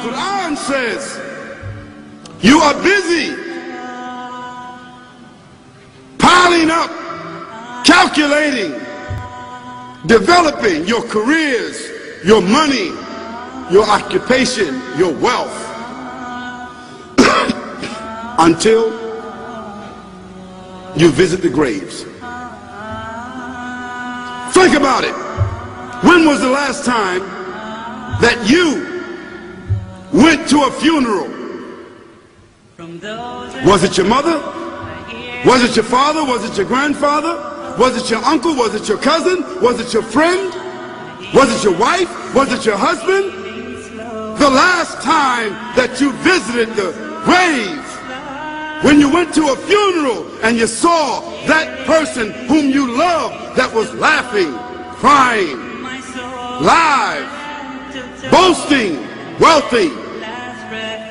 Quran says, you are busy piling up, calculating, developing your careers, your money, your occupation, your wealth, until you visit the graves. Think about it. When was the last time that you went to a funeral? Was it your mother? Was it your father? Was it your grandfather? Was it your uncle? Was it your cousin? Was it your friend? Was it your wife? Was it your husband? The last time that you visited the grave, when you went to a funeral and you saw that person whom you loved that was laughing, crying, live, boasting, wealthy,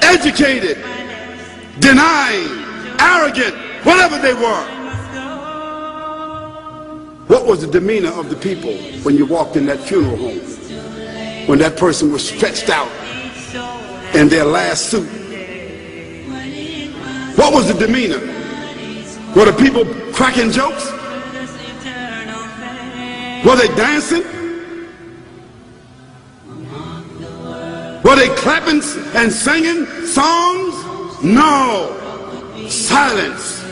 educated, denying, arrogant, whatever they were. What was the demeanor of the people when you walked in that funeral home? When that person was stretched out in their last suit? What was the demeanor? Were the people cracking jokes? Were they dancing? Were they clapping and singing songs? No. Silence.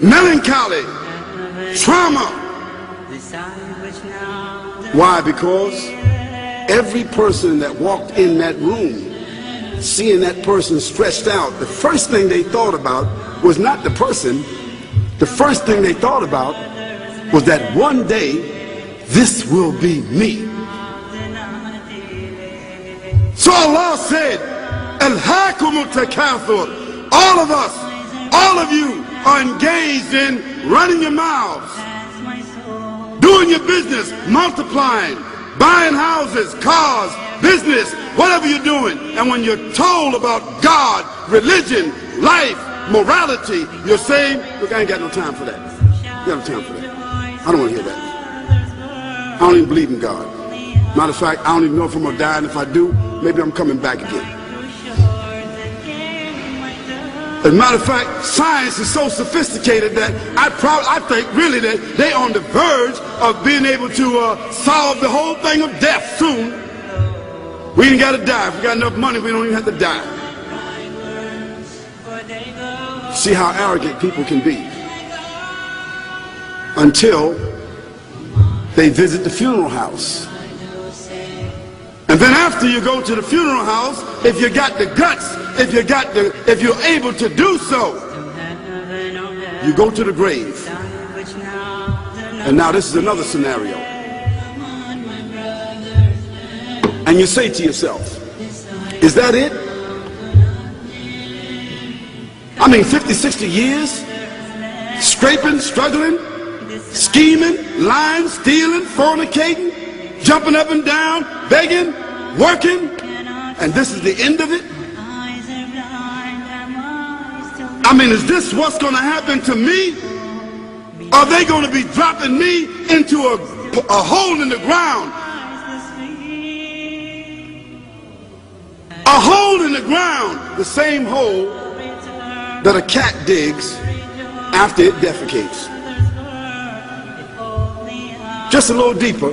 Melancholy. Trauma. Why? Because every person that walked in that room, seeing that person stretched out, the first thing they thought about was not the person. The first thing they thought about was that one day this will be me. So Allah said, Alhaakumut takathur. All of us, all of you are engaged in running your mouths, doing your business, multiplying, buying houses, cars, business, whatever you're doing. And when you're told about God, religion, life, morality, you're saying, look, I ain't got no time for that. I got no time for that. I don't want to hear that. I don't even believe in God. Matter of fact, I don't even know if I'm going to die, and if I do, maybe I'm coming back again. As a matter of fact, science is so sophisticated that I think really that they're on the verge of being able to solve the whole thing of death soon. We ain't got to die. If we got enough money, we don't even have to die. See how arrogant people can be until they visit the funeral house. And then after you go to the funeral house, if you got the guts, if you're able to do so, you go to the grave. And now this is another scenario. And you say to yourself, is that it? I mean, 50, 60 years, scraping, struggling, scheming, lying, stealing, fornicating, jumping up and down, begging, working, and this is the end of it? I mean, is this what's going to happen to me? Are they going to be dropping me into a hole in the ground? A hole in the ground, the same hole that a cat digs after it defecates. Just a little deeper.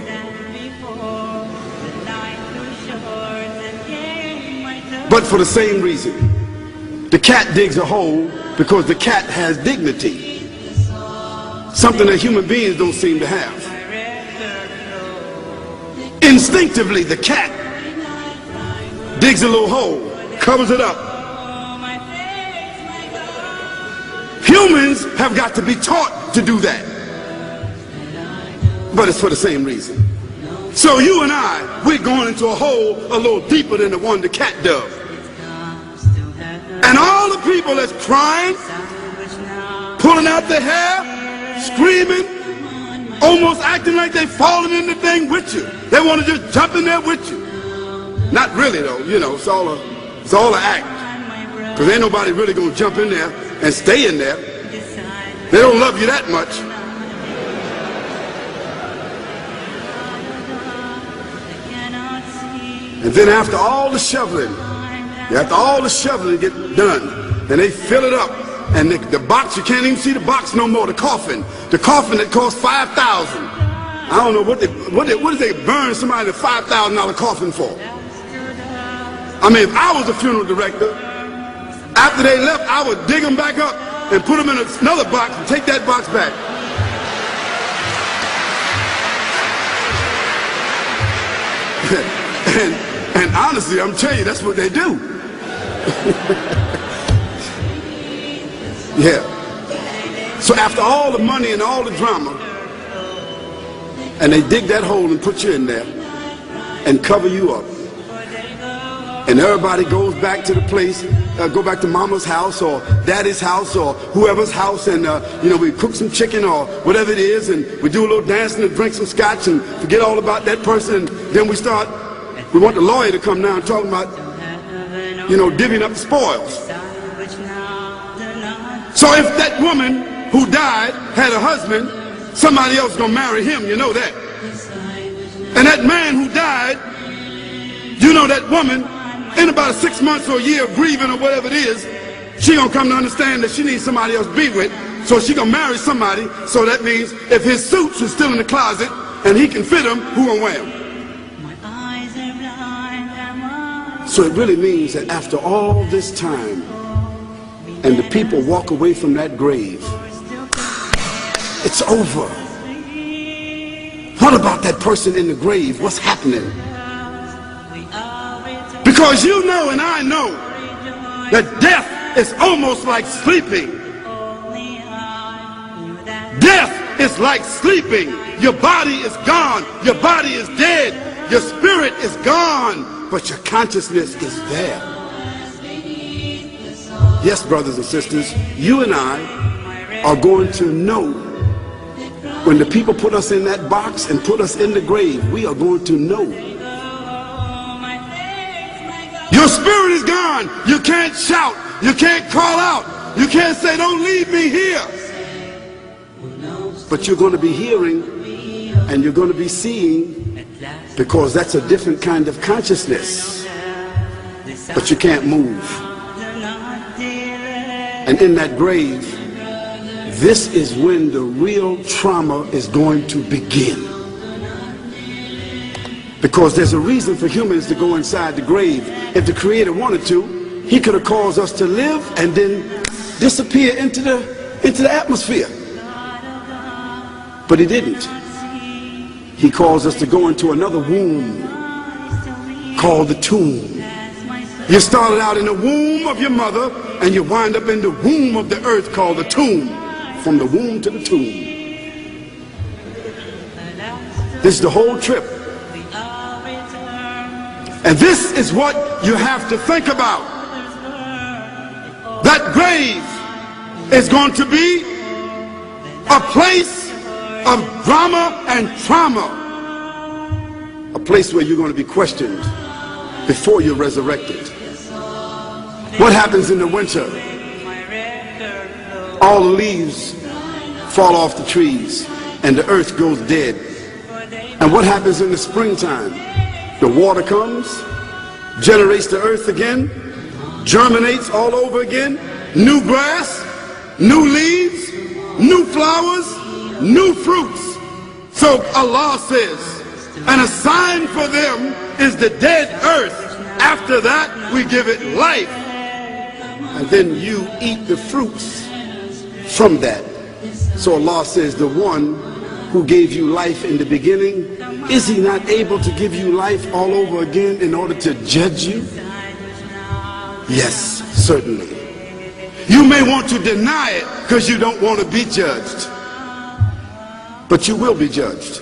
But for the same reason. The cat digs a hole because the cat has dignity. Something that human beings don't seem to have. Instinctively, the cat digs a little hole, covers it up. Humans have got to be taught to do that. But it's for the same reason. So you and I, we're going into a hole a little deeper than the one the cat dug. And all the people that's crying, pulling out their hair, screaming, almost acting like they're falling in the thing with you. They want to just jump in there with you. Not really though, you know, it's all an act. Because ain't nobody really going to jump in there and stay in there. They don't love you that much. And then after all the shoveling get done, and they fill it up, and the box, you can't even see the box no more, the coffin that cost $5,000. I don't know what did they burn somebody a $5,000 coffin for? I mean, if I was a funeral director, after they left, I would dig them back up and put them in another box and take that box back. and honestly, I'm telling you, that's what they do. Yeah. So after all the money and all the drama, and they dig that hole and put you in there and cover you up, and everybody goes back to the place, go back to mama's house or daddy's house or whoever's house, and you know, we cook some chicken or whatever it is, and we do a little dancing and drink some scotch and forget all about that person, and then we want the lawyer to come now and talk about, you know, divvying up the spoils. So if that woman who died had a husband, somebody else gonna marry him, you know that. And that man who died, you know that woman, in about 6 months or a year of grieving or whatever it is, she gonna come to understand that she needs somebody else to be with, so she gonna marry somebody. So that means if his suits are still in the closet and he can fit them, who gonna wear them? So it really means that after all this time, and the people walk away from that grave, it's over. What about that person in the grave? What's happening? Because you know and I know that death is almost like sleeping. Death is like sleeping. Your body is gone. Your body is dead. Your spirit is gone. But your consciousness is there. Yes, brothers and sisters, you and I are going to know when the people put us in that box and put us in the grave. We are going to know. Your spirit is gone. You can't shout. You can't call out. You can't say, don't leave me here. But you're going to be hearing and you're going to be seeing, because that's a different kind of consciousness. But you can't move. And in that grave, this is when the real trauma is going to begin. Because there's a reason for humans to go inside the grave. If the Creator wanted to, He could have caused us to live and then disappear into the atmosphere. But He didn't. He caused us to go into another womb called the tomb. You started out in the womb of your mother, and you wind up in the womb of the earth called the tomb. From the womb to the tomb. This is the whole trip. And this is what you have to think about. That grave is going to be a place of drama and trauma. A place where you're going to be questioned before you're resurrected. What happens in the winter? All the leaves fall off the trees and the earth goes dead. And what happens in the springtime? The water comes, generates the earth again, germinates all over again, new grass, new leaves, new flowers, new fruits. So Allah says, and a sign for them is the dead earth. After that, we give it life. And then you eat the fruits from that. So Allah says, the one who gave you life in the beginning, is He not able to give you life all over again in order to judge you? Yes, certainly. You may want to deny it because you don't want to be judged. But you will be judged.